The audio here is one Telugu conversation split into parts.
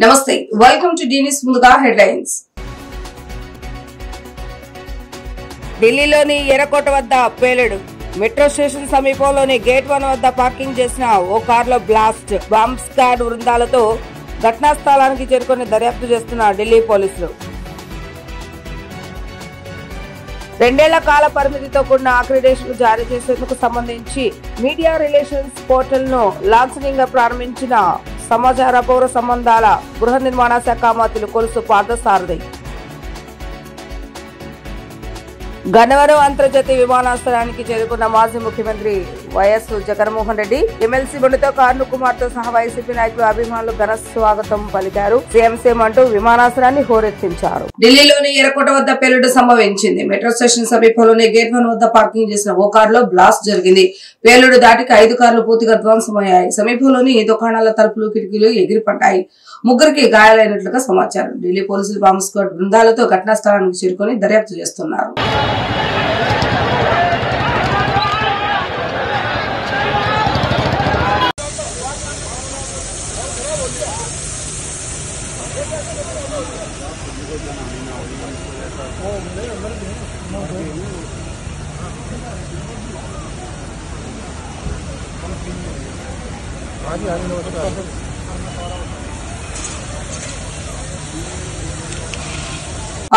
నమస్తే వెల్కమ్ టు డీనిస్ ముందుగా హెడ్లైన్స్. ఢిల్లీలోని ఎర్రకోట వద్ద పేలుడు. మెట్రో స్టేషన్ సమీపంలోని గేట్ 1 వద్ద పార్కింగ్ చేసిన ఓ కారులో బ్లాస్ట్. బాంబ్ స్క్వాడ్ బృందాలతో ఘటనా స్థలానికి చేరుకుని దర్యాప్తు చేస్తున్న ఢిల్లీ పోలీసులు. 2 ఏళ్ల కాల పరిమితితో కూడిన అక్రిడేషన్లు జారీ చేసేందుకు సంబంధించి మీడియా రిలేషన్స్ పోర్టల్ ను లాంఛనంగా గా ప్రారంభించిన సమాచార పౌర సంబంధాల గృహ నిర్మాణ శాఖ మంత్రి కొలుసు పార్థసారథి. గన్నవరం అంతర్జాతీయ విమానాశ్రయానికి చేరుకున్న మాజీ ముఖ్యమంత్రి వైఎస్ జగన్మోహన్ రెడ్డి, ఎమ్మెల్సీ బండితో కారును కుమార్తె సహా వైసీపీ నాయకులు అభిమానులు ఘన స్వాగతం పలికారు. సీఎం అంటూ విమానాశ్రయాన్ని హోరెత్తించారు. ఢిల్లీలోని ఎర్రకోట వద్ద పేలుడు సంభవించింది. మెట్రో స్టేషన్ సమీపంలోని గేట్ 1 వద్ద పార్కింగ్ చేసిన ఓ కారులో బ్లాస్ట్ జరిగింది. పేలుడు దాటికి 5 కార్లు పూర్తిగా ధ్వంసమయ్యాయి. సమీపంలోని దుకాణాల తలుపులు, కిటికీలు ఎగిరిపడ్డాయి. 3కి గాయాలైనట్లుగా సమాచారం. ఢిల్లీ పోలీసులు బాంబ్ స్క్వాడ్ బృందాలతో ఘటనా స్థలానికి చేరుకుని దర్యాప్తు చేస్తున్నారు.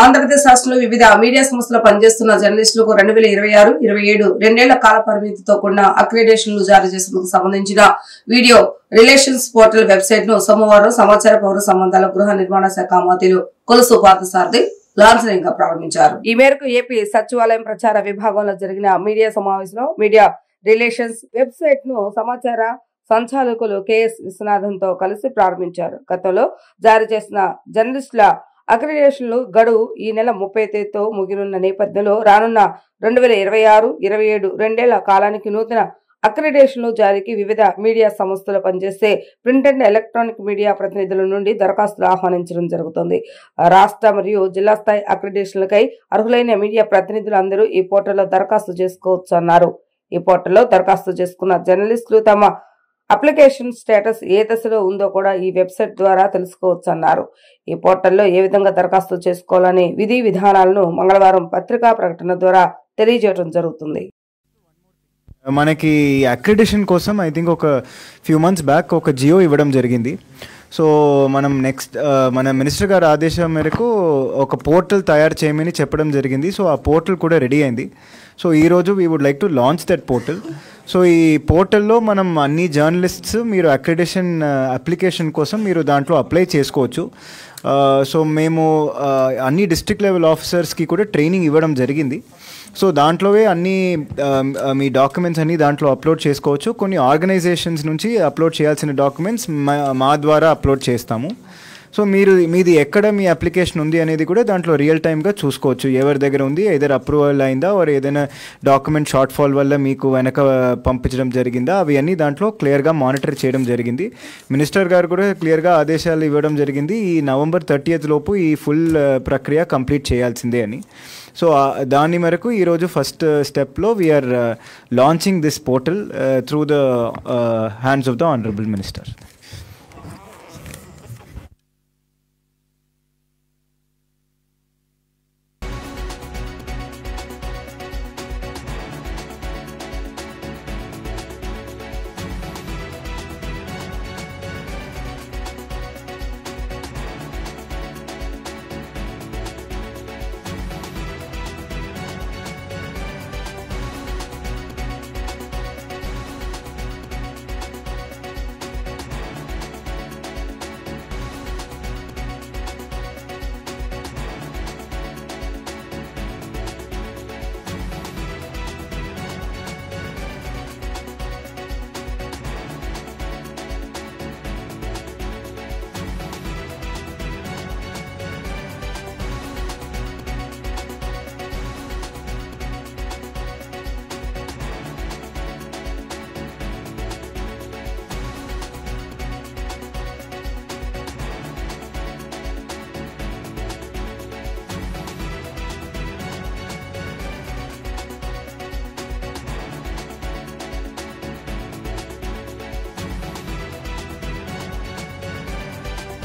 ఆంధ్రప్రదేశ్ రాష్ట్రంలో వివిధ మీడియా సంస్థలు పనిచేస్తున్న జర్నలిస్టులకు 2026-27 2 కాల పరిమితితో కూడిన అక్రిడేషన్లు జారీ చేసేందుకు సంబంధించిన వీడియో రిలేషన్స్ పోర్టల్ వెబ్సైట్ ను సోమవారం సమాచార పౌర సంబంధాల గృహ నిర్మాణ శాఖ మంత్రి కొలుసు పార్థసారథి లాంఛనంగా ప్రారంభించారు. ఈ మేరకు ఏపీ సచివాలయం ప్రచార విభాగంలో జరిగిన మీడియా సమావేశంలో మీడియా రిలేషన్స్ వెబ్సైట్ ను సమాచార సంచాలకులు కెఎస్ విశ్వనాథన్ తో కలిసి ప్రారంభించారు. గతంలో జారీ చేసిన జర్నలిస్టుల అక్రిడేషన్లు గడువు ఈ నెల 30 తేదీతో ముగినున్న నేపథ్యంలో రానున్న 2026-27 2 కాలానికి నూతన అక్రిడేషన్లు జారీకి వివిధ మీడియా సంస్థలు పనిచేసే ప్రింట్ అండ్ ఎలక్ట్రానిక్ మీడియా ప్రతినిధుల నుండి దరఖాస్తులు ఆహ్వానించడం జరుగుతుంది. రాష్ట్ర మరియు జిల్లా స్థాయి అక్రిడేషన్లకై అర్హులైన మీడియా ప్రతినిధులు అందరూ ఈ పోర్టల్లో దరఖాస్తు చేసుకోవచ్చు అన్నారు. ఈ పోర్టల్లో దరఖాస్తు చేసుకున్న జర్నలిస్టులు తమ అప్లికేషన్ స్టేటస్ ఏ దశలో ఉందో కూడా ఈ వెబ్సైట్ ద్వారా తెలుసుకోవచ్చు అన్నారు. ఈ పోర్టల్లో ఏ విధంగా దరఖాస్తు చేసుకోవాలని విధి విధానాలను మంగళవారం పత్రికా ప్రకటన ద్వారా తెలియజేయడం జరుగుతుంది. మనకి అక్రిడిషన్ కోసం ఐ థింక్ ఒక ఫ్యూ మంత్స్ బ్యాక్ ఒక జియో ఇవ్వడం జరిగింది. సో మనం మన మినిస్టర్ గారి ఆదేశం మేరకు ఒక పోర్టల్ తయారు చేయమని చెప్పడం జరిగింది. సో ఆ పోర్టల్ కూడా రెడీ అయింది. సో ఈరోజు we would like to launch that portal. So ఈ పోర్టల్లో మనం అన్ని జర్నలిస్ట్స్ మీరు అక్రిడిషన్ అప్లికేషన్ కోసం మీరు దాంట్లో అప్లై చేసుకోవచ్చు. సో మేము అన్ని డిస్ట్రిక్ట్ లెవెల్ ఆఫీసర్స్కి కూడా ట్రైనింగ్ ఇవ్వడం జరిగింది. సో దాంట్లోవే అన్ని మీ డాక్యుమెంట్స్ అన్నీ దాంట్లో అప్లోడ్ చేసుకోవచ్చు. కొన్ని ఆర్గనైజేషన్స్ నుంచి అప్లోడ్ చేయాల్సిన డాక్యుమెంట్స్ మా ద్వారా అప్లోడ్ చేస్తాము. సో మీది ఎక్కడ మీ అప్లికేషన్ ఉంది అనేది కూడా దాంట్లో రియల్ టైమ్గా చూసుకోవచ్చు. ఎవరి దగ్గర ఉంది, ఏదైనా అప్రూవల్ అయిందా, ఆర్ ఏదైనా డాక్యుమెంట్ షార్ట్ ఫాల్ వల్ల మీకు వెనక పంపించడం జరిగిందా, అవి అన్నీ దాంట్లో క్లియర్గా మానిటర్ చేయడం జరిగింది. మినిస్టర్ గారు కూడా క్లియర్గా ఆదేశాలు ఇవ్వడం జరిగింది. ఈ November 30th లోపు ఈ ఫుల్ ప్రక్రియ కంప్లీట్ చేయాల్సిందే అని. సో దాని మేరకు ఈరోజు ఫస్ట్ స్టెప్లో we are launching this portal through the hands of the honourable minister.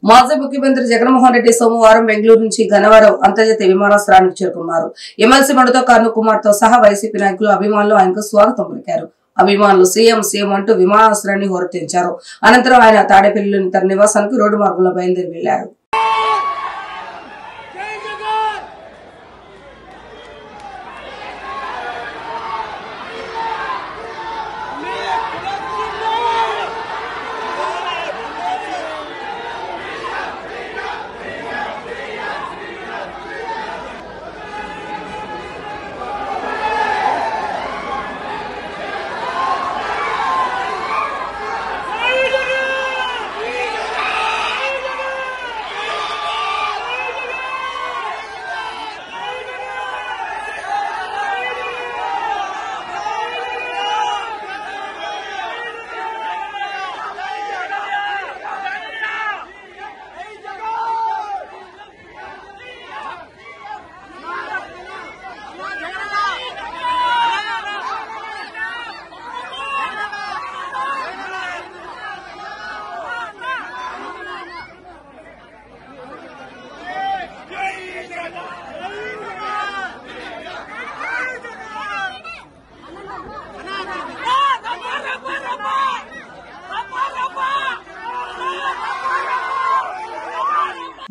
మాజీ ముఖ్యమంత్రి జగన్మోహన్ రెడ్డి సోమవారం బెంగళూరు నుంచి గన్నవరం అంతర్జాతీయ విమానాశ్రయానికి చేరుకున్నారు. ఎమ్మెల్సీ మడతో కర్ణు కుమార్ తో సహా వైసీపీ నాయకులు అభిమానులు ఆయనకు స్వాగతం పలికారు. అభిమానులు సీఎం అంటూ విమానాశ్రయాన్ని హోరెత్తించారు. అనంతరం ఆయన తాడేపల్లిలోని తన నివాసానికి రోడ్డు మార్గంలో బయలుదేరి వెళ్లారు.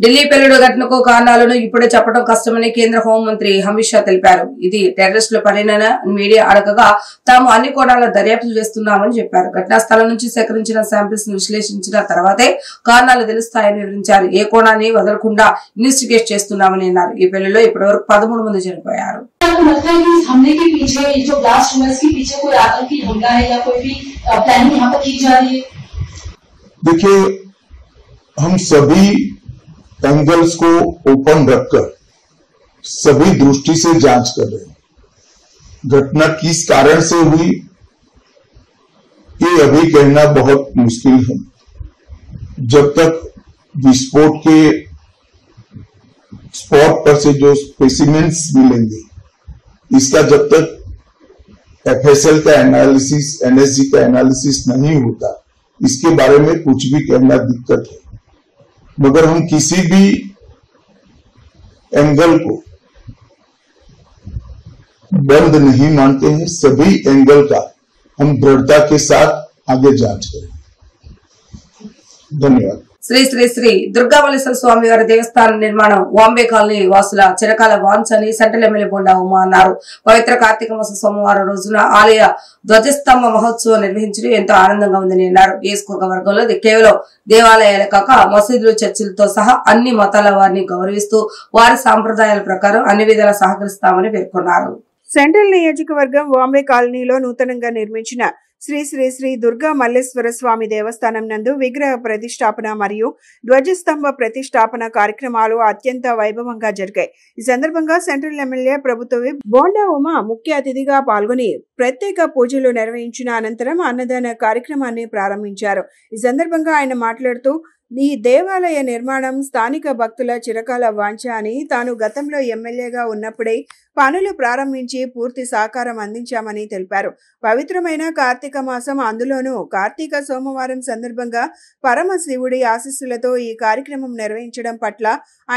ఢిల్లీ పేలుడు ఘటనకు కారణాలను ఇప్పుడే చెప్పడం కష్టమని కేంద్ర హోంమంత్రి అమిత్ షా తెలిపారు. ఇది టెర్రరిస్టుల పనేనని మీడియా అడగగా తాము అన్ని కోణాల దర్యాప్తు చేస్తున్నామని చెప్పారు. ఘటనా స్థలం నుంచి సేకరించిన శాంపిల్స్ ను విశ్లేషించిన తర్వాతే కారణాలు తెలుస్తాయని వివరించారు. ఏ కోణాన్ని వదలకుండా ఇన్వెస్టిగేట్ చేస్తున్నామని అన్నారు. ఈ పేలుడులో ఇప్పటివరకు 13 మంది చనిపోయారు. एंगल्स को ओपन रखकर सभी दृष्टि से जांच कर रहे हैं. घटना किस कारण से हुई ये अभी कहना बहुत मुश्किल है. जब तक विस्फोट के स्पॉट पर से जो स्पेसिमेंस मिलेंगे इसका जब तक एफएसएल का एनालिसिस एनएसजी का एनालिसिस नहीं होता इसके बारे में कुछ भी कहना दिक्कत है. मगर हम किसी भी एंगल को बंद नहीं मानते हैं. सभी एंगल का हम दृढ़ता के साथ आगे जांच करें. धन्यवाद. శ్రీ శ్రీ శ్రీ దుర్గామల్లేశ్వర స్వామి వారి దేవస్థానం నిర్మాణం వాంబే కాలనీ వాసుల చిరకాల వాంఛ అని సెంట్రల్ ఎమ్మెల్యే బొండా ఉమా అన్నారు. పవిత్ర కార్తీక మాస సోమవారం రోజున ఆలయ ధ్వజస్తంభ మహోత్సవం నిర్వహించడం ఎంతో ఆనందంగా ఉందని అన్నారు. నియోజకవర్గంలో కేవలం దేవాలయాలే కాక మసీదులు చర్చిలతో సహా అన్ని మతాల వారిని గౌరవిస్తూ వారి సాంప్రదాయాల ప్రకారం అన్ని విధాలా సహకరిస్తామని పేర్కొన్నారు. సెంట్రల్ నియోజకవర్గం వాంబే కాలనీలో నూతనంగా నిర్మించిన శ్రీ శ్రీ శ్రీ దుర్గా మల్లేశ్వర స్వామి దేవస్థానం నందు విగ్రహ ప్రతిష్టాపన మరియు ధ్వజస్తంభ ప్రతిష్టాపన కార్యక్రమాలు అత్యంత వైభవంగా జరిగాయి. ఈ సందర్భంగా సెంట్రల్ ఎమ్మెల్యే ప్రభుత్వ విప్ బోండా ఉమా ముఖ్య అతిథిగా పాల్గొని ప్రత్యేక పూజలు నిర్వహించిన అనంతరం అన్నదాన కార్యక్రమాన్ని ప్రారంభించారు. ఈ సందర్భంగా ఆయన మాట్లాడుతూ ఈ దేవాలయ నిర్మాణం స్థానిక భక్తుల చిరకాల వాంఛ అని, తాను గతంలో ఎమ్మెల్యేగా ఉన్నప్పుడే పనులు ప్రారంభించి పూర్తి సహకారం అందించామని తెలిపారు. పవిత్రమైన కార్తీక మాసం, అందులోనూ కార్తీక సోమవారం సందర్భంగా పరమశివుడి ఆశీస్సులతో ఈ కార్యక్రమం నిర్వహించడం పట్ల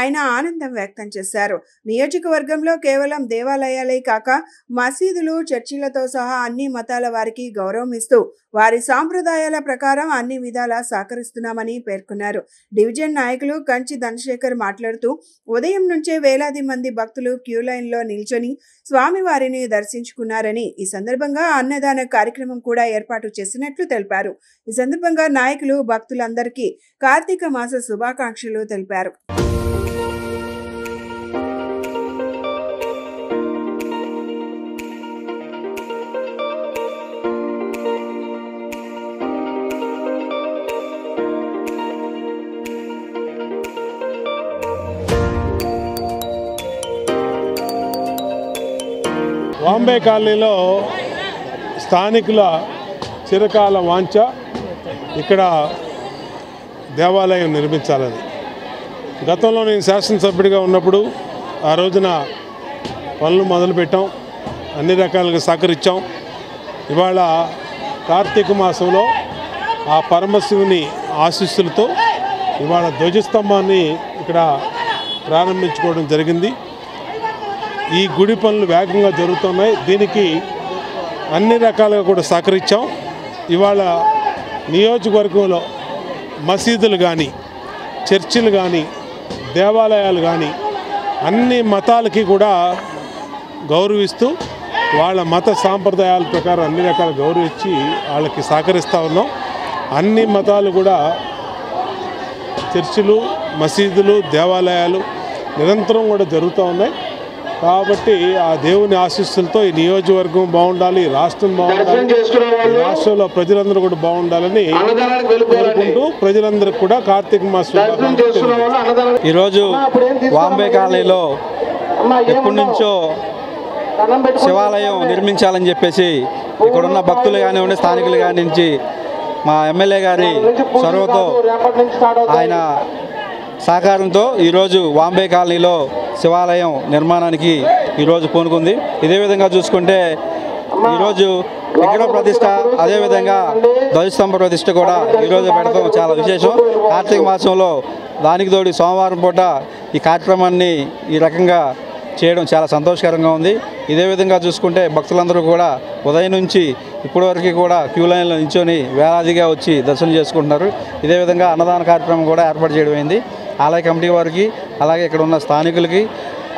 ఆయన ఆనందం వ్యక్తం చేశారు. నియోజకవర్గంలో కేవలం దేవాలయాలే కాక మసీదులు, చర్చిలతో సహా అన్ని మతాల వారికి గౌరవం ఇస్తూ వారి సాంప్రదాయాల ప్రకారం అన్ని విధాలా సహకరిస్తున్నామని పేర్కొన్నారు. డివిజన్ నాయకులు కంచి ధనశేఖర్ మాట్లాడుతూ ఉదయం నుంచే వేలాది మంది భక్తులు క్యూ లైన్ లో నిల్చొని స్వామివారిని దర్శించుకున్నారని, ఈ సందర్భంగా అన్నదాన కార్యక్రమం కూడా ఏర్పాటు చేసినట్లు తెలిపారు. ఈ సందర్భంగా నాయకులు భక్తులందరికీ కార్తీక మాస శుభాకాంక్షలు తెలిపారు. వాంబే కాలనీలో స్థానికుల చిరకాల వాంఛ ఇక్కడ దేవాలయం నిర్మించాలని. గతంలో నేను శాసనసభ్యుడిగా ఉన్నప్పుడు ఆ రోజున పనులు మొదలుపెట్టాం, అన్ని రకాలుగా సహకరించాం. ఇవాళ కార్తీక మాసంలో ఆ పరమశివుని ఆశీస్సులతో ఇవాళ ధ్వజస్తంభాన్ని ఇక్కడ ప్రారంభించుకోవడం జరిగింది. ఈ గుడి పనులు వేగంగా జరుగుతున్నాయి. దీనికి అన్ని రకాలుగా కూడా సహకరించాం. ఇవాళ నియోజకవర్గంలో మసీదులు కానీ, చర్చిలు కానీ, దేవాలయాలు కానీ అన్ని మతాలకి కూడా గౌరవిస్తూ వాళ్ళ మత సాంప్రదాయాల ప్రకారం అన్ని రకాల గౌరవించి వాళ్ళకి సహకరిస్తూ ఉన్నాం. అన్ని మతాలు కూడా చర్చిలు, మసీదులు, దేవాలయాలు నిరంతరం కూడా జరుగుతూ ఉన్నాయి. కాబట్టి ఆ దేవుని ఆశీస్సులతో ఈ నియోజకవర్గం బాగుండాలి, రాష్ట్రం బాగుండాలి, రాష్ట్రంలో ప్రజలందరూ కూడా బాగుండాలని కోరుకుంటూ ప్రజలందరికీ కూడా కార్తీక మాసం ఈరోజు వాంబే కాలనీలో ఎప్పటి నుంచో శివాలయం నిర్మించాలని చెప్పేసి ఇక్కడున్న భక్తులు కానివ్వండి, స్థానికులు కానించి మా ఎమ్మెల్యే గారి చొరవతో ఆయన సహకారంతో ఈరోజు వాంబే కాలనీలో శివాలయం నిర్మాణానికి ఈరోజు పూనుకుంది. ఇదే విధంగా చూసుకుంటే ఈరోజు విగ్రహ ప్రతిష్ట, అదేవిధంగా ధ్వజస్తంభ ప్రతిష్ట కూడా ఈరోజు పెడతాం చాలా విశేషం. కార్తీక మాసంలో దానికి తోడి సోమవారం పూట ఈ కార్యక్రమాన్ని ఈ రకంగా చేయడం చాలా సంతోషకరంగా ఉంది. ఇదే విధంగా చూసుకుంటే భక్తులందరూ కూడా ఉదయం నుంచి ఇప్పటివరకు కూడా క్యూ లైన్లో నించొని వేలాదిగా వచ్చి దర్శనం చేసుకుంటున్నారు. ఇదే విధంగా అన్నదాన కార్యక్రమం కూడా ఏర్పాటు చేయడం అయింది. ఆలయ కమిటీ వారికి, అలాగే ఇక్కడ ఉన్న స్థానికులకి,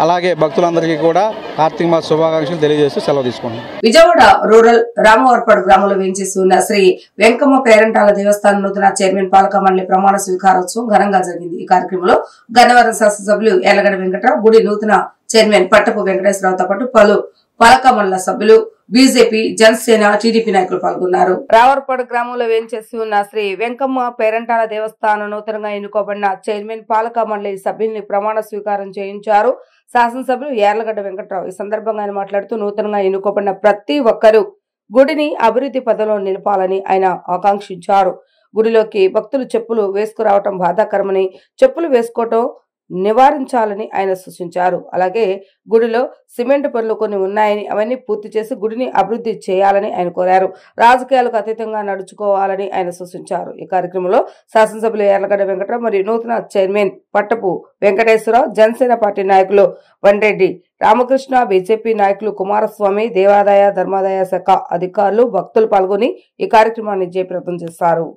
అలాగే భక్తులందరికీ కూడా కార్తీక మాస శుభాకాంక్షలు తెలియజేస్తూ సెలవు తీసుకున్నాం. విజయవాడ రూరల్ రామవరపాడు గ్రామంలో వేంచేసి ఉన్న శ్రీ వెంకమ్మ పేరంటాల దేవస్థానం నూతన చైర్మన్ పాలక మండలి ప్రమాణ స్వీకారోత్సవం ఘనంగా జరిగింది. ఈ కార్యక్రమంలో గన్నవరం శాసనసభ్యులు యార్లగడ్డ వెంకట్రావు, గుడి నూతన చైర్మన్ పట్టపు వెంకటేశ్వరరావుతో పాటు పలు పాలక మండలి సభ్యులు, బీజేపీ, జనసేన, టీడీపీ నాయకులు పాల్గొన్నారు. రావర్పాడు గ్రామంలో వేంచేసి ఉన్న శ్రీ వెంకమ్మ పేరంటాల దేవస్థానం నూతనంగా ఎన్నుకోబడిన చైర్మన్ పాలక మండలి సభ్యుల్ని ప్రమాణ స్వీకారం చేయించారు శాసనసభ్యులు యార్లగడ్డ వెంకట్రావు. ఈ సందర్భంగా ఆయన మాట్లాడుతూ నూతనంగా ఎన్నుకోబడిన ప్రతి ఒక్కరూ గుడిని అభివృద్ధి పథంలో నిలపాలని ఆయన ఆకాంక్షించారు. గుడిలోకి భక్తులు చెప్పులు వేసుకురావటం బాధాకరమని, చెప్పులు వేసుకోవటం నివారించాలని ఆయన సూచించారు. అలాగే గుడిలో సిమెంట్ పనులు కొన్ని ఉన్నాయని అవన్నీ పూర్తి చేసి గుడిని అభివృద్ధి చేయాలని ఆయన కోరారు. రాజకీయాలకు అతీతంగా నడుచుకోవాలని ఆయన సూచించారు. ఈ కార్యక్రమంలో శాసనసభ్యులు యార్లగడ్డ వెంకట్రావు మరియు నూతన చైర్మన్ పట్టపు వెంకటేశ్వరరావు, జనసేన పార్టీ నాయకులు వన్రెడ్డి రామకృష్ణ, బీజేపీ నాయకులు కుమారస్వామి, దేవాదాయ ధర్మాదాయ శాఖ అధికారులు, భక్తులు పాల్గొని ఈ కార్యక్రమాన్ని జయప్రదం చేశారు.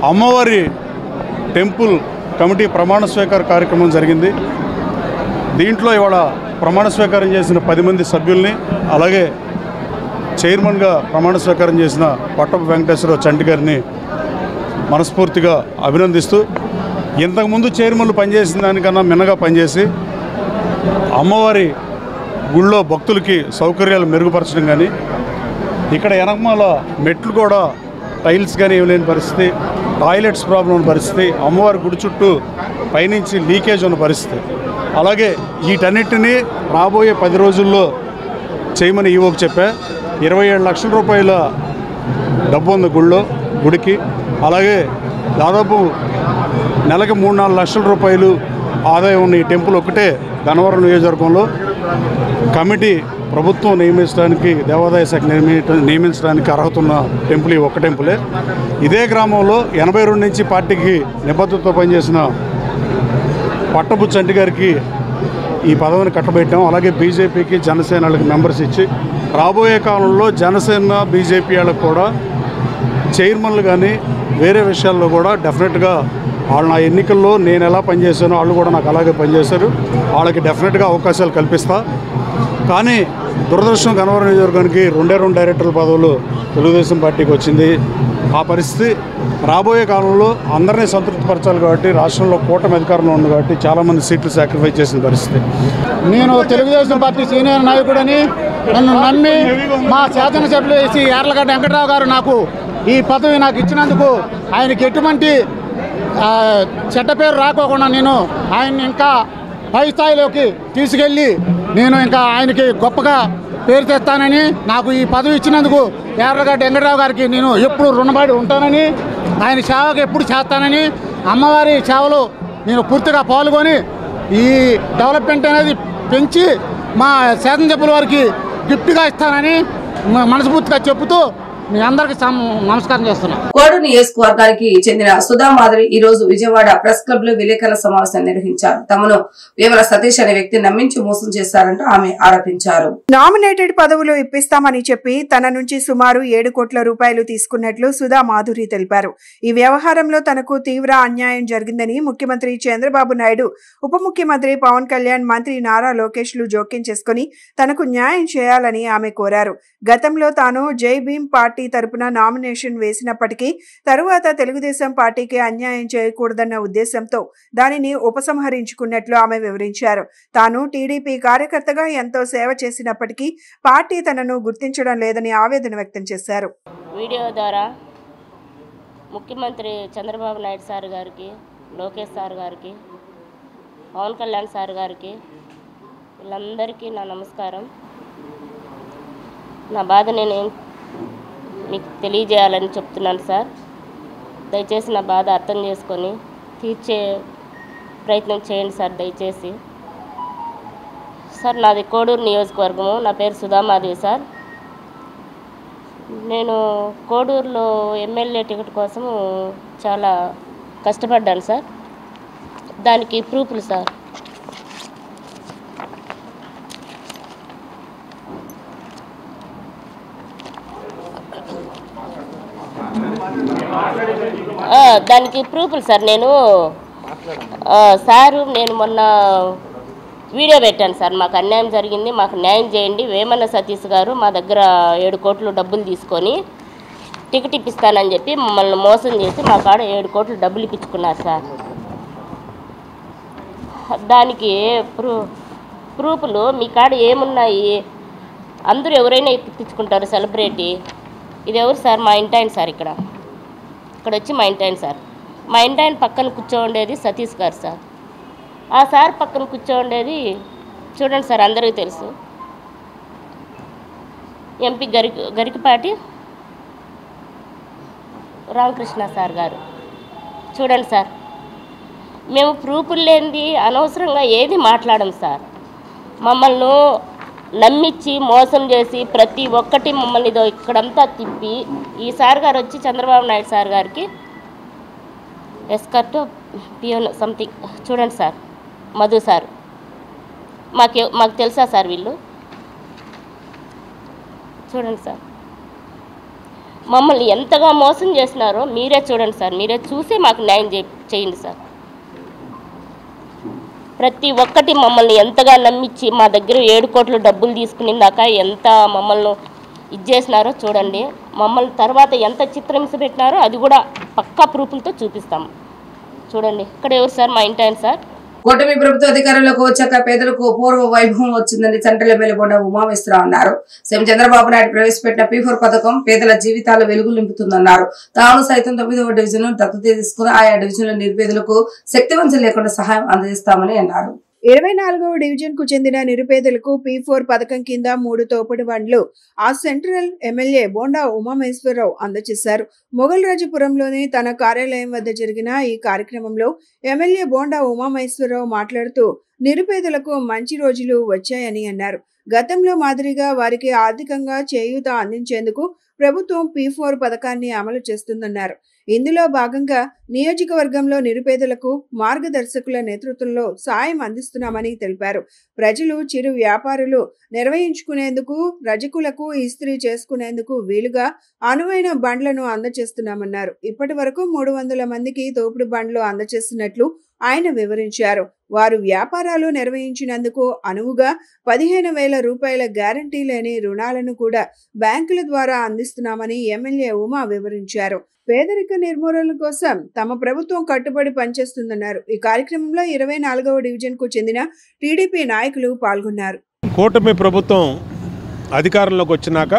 అమ్మవారి టెంపుల్ కమిటీ ప్రమాణ స్వీకార కార్యక్రమం జరిగింది. దీంట్లో ఇవాళ ప్రమాణ స్వీకారం చేసిన 10 మంది సభ్యుల్ని, అలాగే చైర్మన్గా ప్రమాణ స్వీకారం చేసిన పట్టపు వెంకటేశ్వరరావు చంటి గారిని మనస్ఫూర్తిగా అభినందిస్తూ, ఇంతకుముందు చైర్మన్లు పనిచేసిన దానికన్నా మిన్నగా పనిచేసి అమ్మవారి గుళ్ళో భక్తులకి సౌకర్యాలు మెరుగుపరచడం కానీ, ఇక్కడ ఎనకమాల మెట్లు కూడా టైల్స్ కానీ ఏమి లేని పరిస్థితి, టాయిలెట్స్ ప్రాబ్లం ఉన్న పరిస్థితి, అమ్మవారి గుడి చుట్టూ పైనుంచి లీకేజ్ ఉన్న పరిస్థితి. అలాగే వీటన్నిటినీ రాబోయే 10 రోజుల్లో చేయమని ఈవోకి చెప్పా. 27 లక్షల రూపాయల డబ్బు ఉంది గుడికి. అలాగే దాదాపు నెలకి 3-4 లక్షల రూపాయలు ఆదాయం ఉన్న ఈ టెంపుల్ ఒకటే గన్నవరం నియోజకవర్గంలో కమిటీ ప్రభుత్వం నియమించడానికి, దేవాదాయ శాఖ నియమించడానికి అర్హత ఉన్న టెంపుల్ ఈ ఒక్క టెంపులే. ఇదే గ్రామంలో 82 నుంచి పార్టీకి నిబద్ధతతో పనిచేసిన పట్టపు చంటి గారికి ఈ పదవిని కట్టబెట్టాం. అలాగే బీజేపీకి, జనసేనలకు మెంబర్స్ ఇచ్చి రాబోయే కాలంలో జనసేన, బీజేపీ వాళ్ళకు కూడా చైర్మన్లు కానీ వేరే విషయాల్లో కూడా డెఫినెట్గా వాళ్ళు నా ఎన్నికల్లో నేను ఎలా పనిచేశానో వాళ్ళు కూడా నాకు అలాగే పనిచేశారు. వాళ్ళకి డెఫినెట్గా అవకాశాలు కల్పిస్తా. కానీ దురదృష్టం గన్నవరం నియోజకవర్గానికి 2 డైరెక్టర్ల పదవులు తెలుగుదేశం పార్టీకి వచ్చింది. ఆ పరిస్థితి రాబోయే కాలంలో అందరినీ సంతృప్తిపరచాలి కాబట్టి రాష్ట్రంలో కూటమి అధికారంలో ఉంది కాబట్టి చాలామంది సీట్లు సాక్రిఫైస్ చేసిన పరిస్థితి. నేను తెలుగుదేశం పార్టీ సీనియర్ నాయకుడని నన్ను నమ్మి మా శాసనసభ్యులు వేసి యార్లగడ్డ వెంకటరావు గారు నాకు ఈ పదవి నాకు ఇచ్చినందుకు ఆయనకి ఎటువంటి చెడ్డ పేరు రాకోకుండా నేను ఆయన్ని ఇంకా పై స్థాయిలోకి తీసుకెళ్ళి నేను ఇంకా ఆయనకి గొప్పగా పేరు తెస్తానని, నాకు ఈ పదవి ఇచ్చినందుకు యార్లగడ్డ వెంకటరావు గారికి నేను ఎప్పుడు రుణపడి ఉంటానని, ఆయన సేవకు ఎప్పుడు చేస్తానని, అమ్మవారి సేవలో నేను పూర్తిగా పాల్గొని ఈ డెవలప్మెంట్ అనేది పెంచి మా శాసనసభ్యుల వారికి గిఫ్ట్గా ఇస్తానని మనస్ఫూర్తిగా చెబుతూ మీ అందరికి నమస్కారం చేస్తున్నాను. కోడూరు నియోజకవర్గానికి చెందిన సుధా మాధవి ఈ రోజు విజయవాడ ప్రెస్ క్లబ్ లో విలేకరుల సమావేశం నిర్వహించారు. తమను వేమల సతీష్ అనే వ్యక్తి నమ్మించి మోసం చేశారంటూ ఆమె ఆరోపించారు. నామినేటెడ్ పదవులు ఇప్పిస్తామని చెప్పి తన నుంచి సుమారు 7 కోట్ల రూపాయలు తీసుకున్నట్లు సుధా మాధురి తెలిపారు. ఈ వ్యవహారంలో తనకు తీవ్ర అన్యాయం జరిగిందని ముఖ్యమంత్రి చంద్రబాబు నాయుడు, ఉప ముఖ్యమంత్రి పవన్ కళ్యాణ్, మంత్రి నారా లోకేష్ లు జోక్యం చేసుకుని తనకు న్యాయం చేయాలని ఆమె కోరారు. గతంలో తాను జై భీమ్ పార్టీ తరపున నామినేషన్ వేసినప్పటికీ తరువాత తెలుగుదేశం పార్టీకి అన్యాయం చేయకూడదన్న ఉద్దేశంతో దానిని ఉపసంహరించుకున్నట్లు ఆమె వివరించారు. తాను టీడీపీ కార్యకర్తగా ఎంతో సేవ చేసినప్పటికీ పార్టీ తనను గుర్తించడం లేదని ఆవేదన వ్యక్తం చేశారు. వీడియో ద్వారా ముఖ్యమంత్రి చంద్రబాబు నాయుడు సార్ గారికి, లోకేష్ సార్ గారికి, పవన్ కళ్యాణ్ సార్ గారికి, వీళ్ళందరికీ నా నమస్కారం. నా బాధ నేను మీకు తెలియజేయాలని చెప్తున్నాను సార్. దయచేసి నా బాధ అర్థం చేసుకొని తీర్చే ప్రయత్నం చేయండి సార్ దయచేసి. సార్ నాది కోడూరు నియోజకవర్గము, నా పేరు సుధా మాధవి సార్. నేను కోడూరులో ఎమ్మెల్యే టికెట్ కోసం చాలా కష్టపడ్డాను సార్. దానికి ప్రూఫ్లు సార్. దానికి ప్రూఫ్లు సార్. నేను మొన్న వీడియో పెట్టాను సార్. మాకు అన్యాయం జరిగింది, మాకు న్యాయం చేయండి. వేమన సతీష్ గారు మా దగ్గర 7 కోట్లు డబ్బులు తీసుకొని టికెట్ ఇప్పిస్తానని చెప్పి మమ్మల్ని మోసం చేసి మా కాడ 7 కోట్లు డబ్బులు ఇప్పించుకున్నారు సార్. దానికి ప్రూఫ్లు మీ కాడ ఏమున్నాయి? అందరూ ఎవరైనా ఇప్పించుకుంటారు సెలబ్రిటీ. ఇది ఎవరు సార్? మా ఇంటాయన సార్. ఇక్కడ వచ్చి మా ఇంటాయన సార్. మా ఇంటాయన పక్కన కూర్చోండేది సతీష్ గారు సార్. ఆ సార్ పక్కన కూర్చోండేది చూడండి సార్, అందరికీ తెలుసు, ఎంపీ గరికపాటి రామకృష్ణ సార్ గారు. చూడండి సార్, మేము ప్రూఫ్లు లేనిది అనవసరంగా ఏది మాట్లాడం సార్. మమ్మల్ని నమ్మించి మోసం చేసి ప్రతి ఒక్కటి మమ్మల్ని ఇక్కడంతా తిప్పి ఈ సార్ గారు వచ్చి చంద్రబాబు నాయుడు సార్ గారికి ఎస్కర్ట్ పియోన్ సంథింగ్ చూడండి సార్, మధు సార్. మాకు తెలుసా సార్ వీళ్ళు? చూడండి సార్, మమ్మల్ని ఎంతగా మోసం చేసినారో మీరే చూడండి సార్. మీరే చూసి మాకు న్యాయం చేయండి సార్. ప్రతి ఒక్కటి మమ్మల్ని ఎంతగా నమ్మించి మా దగ్గర 7 కోట్లు డబ్బులు తీసుకునిందాక ఎంత మమ్మల్ని ఇచ్చేసినారో చూడండి. మమ్మల్ని తర్వాత ఎంత చిత్రహింస పెట్టినారో అది కూడా పక్కా ప్రూఫ్లతో చూపిస్తాము. చూడండి, ఇక్కడ ఎవరు సార్? మా ఇంటాయన సార్. కూటమి ప్రభుత్వ అధికారంలోకి వచ్చాక పేదలకు పూర్వ వైభవం వచ్చిందని సెంట్రల్ ఎమ్మెల్యే బొండా ఉమామేశ్వరరావు అన్నారు. సీఎం చంద్రబాబు నాయుడు ప్రవేశపెట్టిన P4 పథకం పేదల జీవితాలు వెలుగులు నింపుతుందన్నారు. తాను సైతం 9వ డివిజన్ దత్తత తీసుకుని ఆయా డివిజన్ల నిరుపేదలకు శక్తివంచన లేకుండా సహాయం అందజేస్తామని అన్నారు. 24వ డివిజన్ కు చెందిన నిరుపేదలకు P4 పథకం కింద 3 తోపుడు బండ్లు ఆ సెంట్రల్ ఎమ్మెల్యే బొండా ఉమామేశ్వరరావు అందజేశారు. మొగల్రాజపురంలోని తన కార్యాలయం వద్ద జరిగిన ఈ కార్యక్రమంలో ఎమ్మెల్యే బొండా ఉమామేశ్వరరావు మాట్లాడుతూ నిరుపేదలకు మంచి రోజులు వచ్చాయని అన్నారు. గతంలో మాదిరిగా వారికి ఆర్థికంగా చేయూత అందించేందుకు ప్రభుత్వం P4 పథకాన్ని అమలు చేస్తుందన్నారు. ఇందులో భాగంగా నియోజకవర్గంలో నిరుపేదలకు మార్గదర్శకుల నేతృత్వంలో సాయం అందిస్తున్నామని తెలిపారు. ప్రజలు చిరు వ్యాపారులు నిర్వహించుకునేందుకు, రజకులకు ఇస్త్రీ చేసుకునేందుకు వీలుగా అనువైన బండ్లను అందజేస్తున్నామన్నారు. ఇప్పటి వరకు 300 మందికి తోపుడు బండ్లు అందజేస్తున్నట్లు ఆయన వివరించారు. వారు వ్యాపారాలు నిర్వహించినందుకు అనువుగా 15,000 రూపాయల గ్యారంటీ లేని రుణాలను కూడా బ్యాంకుల ద్వారా అందిస్తున్నామని ఎమ్మెల్యే ఉమా వివరించారు. పేదరిక నిర్మూలన కోసం తమ ప్రభుత్వం కట్టుబడి పనిచేస్తుందన్నారు. ఈ కార్యక్రమంలో 24వ డివిజన్ కు చెందిన టీడీపీ నాయకులు పాల్గొన్నారు. కూటమి ప్రభుత్వం అధికారంలోకి వచ్చినాక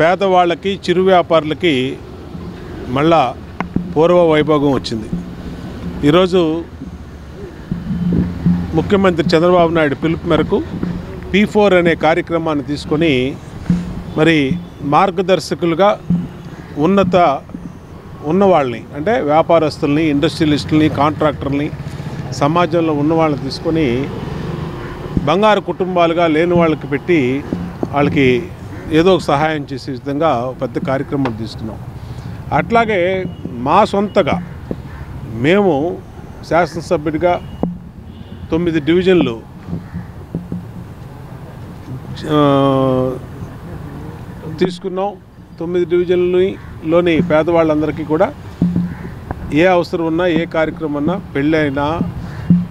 పేదవాళ్ళకి, చిరు వ్యాపారులకి మళ్ళా పూర్వ వైభోగం వచ్చింది. ఈరోజు ముఖ్యమంత్రి చంద్రబాబు నాయుడు పిలుపు మేరకు P4 అనే కార్యక్రమాన్ని తీసుకొని మరి మార్గదర్శకులుగా ఉన్నవాళ్ళని అంటే వ్యాపారస్తుల్ని, ఇండస్ట్రియలిస్టుల్ని, కాంట్రాక్టర్ని, సమాజంలో ఉన్నవాళ్ళని తీసుకొని బంగారు కుటుంబాలుగా లేని వాళ్ళకి పెట్టి వాళ్ళకి ఏదో ఒక సహాయం చేసే విధంగా పెద్ద కార్యక్రమం తీసుకున్నాం. అట్లాగే మా సొంతగా మేము శాసనసభ్యుడిగా 9 డివిజన్లు తీసుకున్నాం. 9 డివిజన్లోని పేదవాళ్ళందరికీ కూడా ఏ అవసరం ఉన్నా, ఏ కార్యక్రమం ఉన్నా, పెళ్ళి అయినా,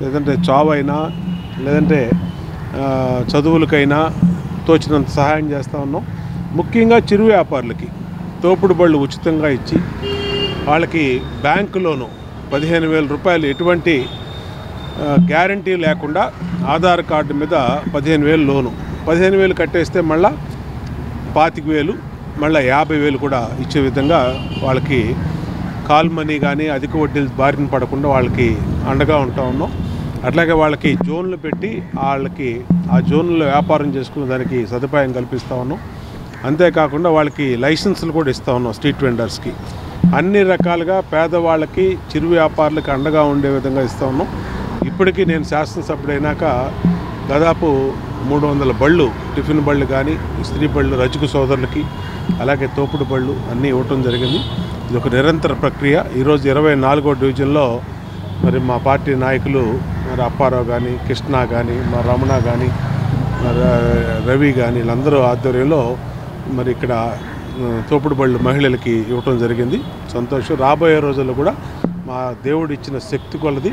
లేదంటే చావైనా, లేదంటే చదువులకైనా తోచినంత సహాయం చేస్తూ ఉన్నాం. ముఖ్యంగా చిరు వ్యాపారులకి తోపుడు బళ్ళు ఉచితంగా ఇచ్చి వాళ్ళకి బ్యాంకులోను 15,000 రూపాయలు ఎటువంటి గ్యారంటీ లేకుండా ఆధార్ కార్డు మీద 15,000 లోను, 15,000 కట్టేస్తే మళ్ళీ 25,000, మళ్ళీ 50,000 కూడా ఇచ్చే విధంగా వాళ్ళకి కాల్ మనీ కానీ అధిక వడ్డీలు బారిన పడకుండా వాళ్ళకి అండగా ఉంటా ఉన్నాం. అట్లాగే వాళ్ళకి జోన్లు పెట్టి వాళ్ళకి ఆ జోన్లో వ్యాపారం చేసుకునే దానికి సదుపాయం కల్పిస్తూ ఉన్నాం. అంతేకాకుండా వాళ్ళకి లైసెన్సులు కూడా ఇస్తూ ఉన్నాం స్ట్రీట్ వెండర్స్కి. అన్ని రకాలుగా పేదవాళ్ళకి, చిరు వ్యాపారులకి అండగా ఉండే విధంగా ఇస్తూ ఉన్నాం. ఇప్పటికీ నేను శాసనసభ్యుడైనాక దాదాపు 300 బళ్ళు, టిఫిన్ బళ్ళు కానీ, స్త్రీ బళ్ళు, రజకు సోదరులకి, అలాగే తోపుడు బళ్ళు అన్నీ ఇవ్వటం జరిగింది. ఇది ఒక నిరంతర ప్రక్రియ. ఈరోజు 24వ డివిజన్లో మరి మా పార్టీ నాయకులు మరి అప్పారావు కానీ, కృష్ణ కానీ, మా రమణ కానీ, రవి కానీ వీళ్ళందరూ ఆధ్వర్యంలో మరి ఇక్కడ తోపుడు బళ్ళు మహిళలకి ఇవ్వటం జరిగింది. సంతోషం. రాబోయే రోజుల్లో కూడా మా దేవుడు ఇచ్చిన శక్తి కొలది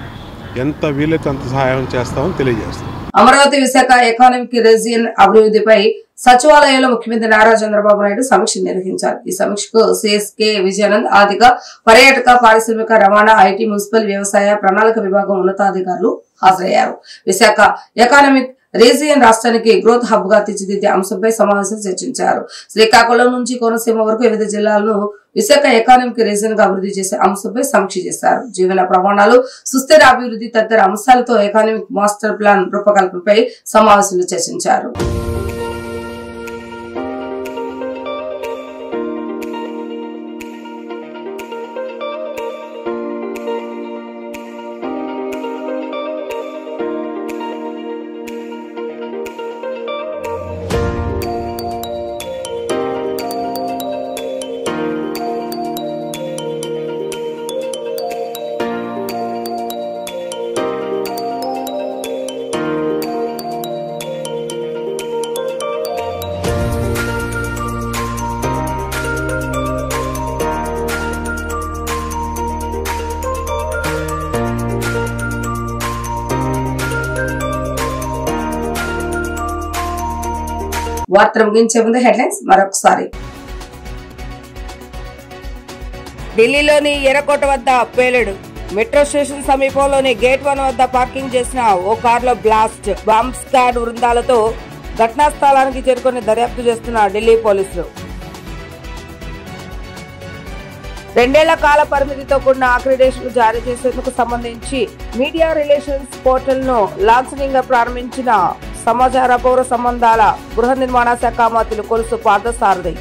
ఎంత వీలైతే అంత సహాయం చేస్తామని తెలియజేస్తాం. అమరావతి విశాఖ ఎకానమిక్ రీజియన్ అభివృద్ధిపై సచివాలయంలో ముఖ్యమంత్రి నారా చంద్రబాబు నాయుడు సమీక్ష నిర్వహించారు. ఈ సమీక్షకు సిఎస్కే విజయానంద్, ఆర్థిక, పర్యాటక, పారిశ్రామిక, రవాణా, ఐటీ, మున్సిపల్, వ్యవసాయ, ప్రణాళిక విభాగం ఉన్నతాధికారులు హాజరయ్యారు. విశాఖ ఎకానమిక్ రీజియన్ రాష్ట్రానికి గ్రోత్ హబ్ గా తీర్చిదిద్దే అంశంపై సమావేశం చర్చించారు. శ్రీకాకుళం నుంచి కోనసీమ వరకు వివిధ జిల్లాలను విశాఖ ఎకానమిక్ రీజియన్ గా అభివృద్ధి చేసే అంశంపై సమీక్ష చేశారు. జీవన ప్రమాణాలు, సుస్థిర అభివృద్ధి తదితర అంశాలతో ఎకానమిక్ మాస్టర్ ప్లాన్ రూపకల్పనపై సమావేశంలో చర్చించారు. వార్తలు ముగించే ముందు హెడ్లైన్స్ మరొకసారి. ఢిల్లీలోని ఎర్రకోట వద్ద పేలుడు. మెట్రో స్టేషన్ సమీపంలోని గేట్ 1 వద్ద పార్కింగ్ చేసిన ఓ కారులో బ్లాస్ట్. బాంబ్ స్క్వాడ్ బృందాలతో ఘటనా స్థలానికి చేరుకుని దర్యాప్తు చేస్తున్న ఢిల్లీ పోలీసులు. 2 ఏళ్ల కాల పరిమితితో కూడిన అక్రిడేషన్ జారీ చేసేందుకు సంబంధించి మీడియా రిలేషన్స్ పోర్టల్ ను లాంఛనంగా ప్రారంభించిన సమాచార, పౌర సంబంధాల, గృహ నిర్మాణ శాఖ మంత్రులు కొలుసు పార్థసారథి.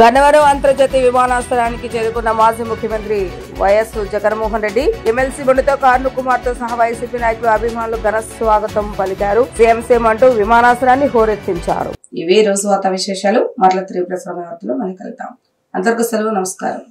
గన్నవరం అంతర్జాతీయ విమానాశ్రయానికి చేరుకున్న మాజీ ముఖ్యమంత్రి వైఎస్ జగన్మోహన్ రెడ్డి, ఎమ్మెల్సీ బండితో కారును కుమార్తె సహా వైసీపీ నాయకులు, అభిమానులు ఘన స్వాగతం పలికారు. సీఎం అంటూ విమానాశ్రయాన్ని హోరెత్తించారు. ఇవే రోజు వార్తా విశేషాలు. మరల తిరిగి ప్రసార వార్తలు మళ్ళీ కలుద్దాం. అందరికీ సెలవు. నమస్కారం.